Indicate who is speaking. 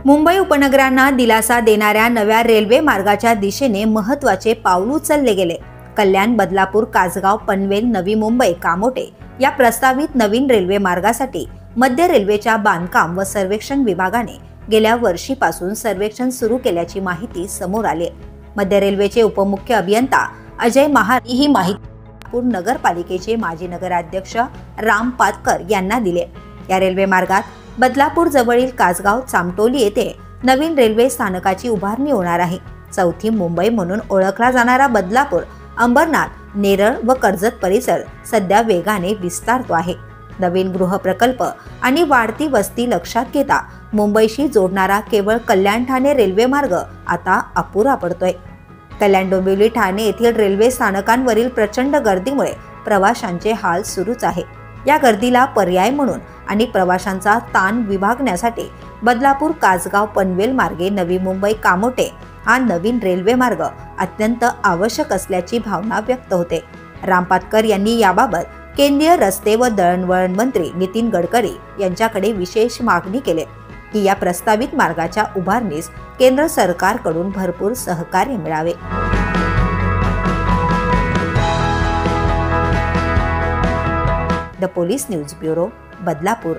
Speaker 1: मुंबई उपनगरांना दिलासा देणाऱ्या नव्या रेल्वे मार्गाच्या दिशेने महत्त्वाचे पाऊल उचलले गेले। कल्याण, बदलापूर, कासगाव, पनवेल, नवी मुंबई, कामोटे या प्रस्तावित नवीन रेल्वे मार्गासाठी मध्य रेल्वेच्या बांधकाम व सर्वेक्षण विभागाने गेल्या वर्षीपासून सर्वेक्षण सुरू केल्याची माहिती समोर आली। मध्य रेल्वेचे उपमुख्य अभियंता अजय महार ही माहिती नगरपालिकेचे माजी नगराध्यक्ष राम पातकर यांना दिले। या रेल्वे मार्गात बदलापूर जवळील कासगाव चामटोली येथे नवीन रेल्वे स्थानकाची उभारणी होणार आहे। चौथी मुंबई म्हणून ओळखला जाणारा बदलापूर, अंबरनाथ, नेरळ व कर्जत परिसर सध्या वेगाने विस्तारतो आहे। नवीन गृह प्रकल्प आणि वाढती वस्ती लक्षात घेता मुंबईशी जोडणारा केवळ कल्याण ठाणे रेल्वे मार्ग आता अपुरा पडतोय। कल्याण, डोंबिवली, ठाणे येथील रेल्वे स्थानकांवरील प्रचंड गर्दीमुळे प्रवाशांचे हाल सुरूच आहे। या गर्दीला पर्याय म्हणून आणि प्रवाशांचा ताण विभागण्यासाठी बदलापूर, कासगाव, पनवेल मार्गे नवी मुंबई, कामोटे हा नवीन रेल्वे मार्ग अत्यंत आवश्यक असल्याची भावना व्यक्त होते। राम पातकर यांनी याबाबत केंद्रीय रस्ते व दळणवळण मंत्री नितीन गडकरी यांच्याकडे विशेष मागणी केली की या प्रस्तावित मार्गाच्या उभारणीस केंद्र सरकारकडून भरपूर सहकार्य मिळावे। The police news bureau, Badlapur.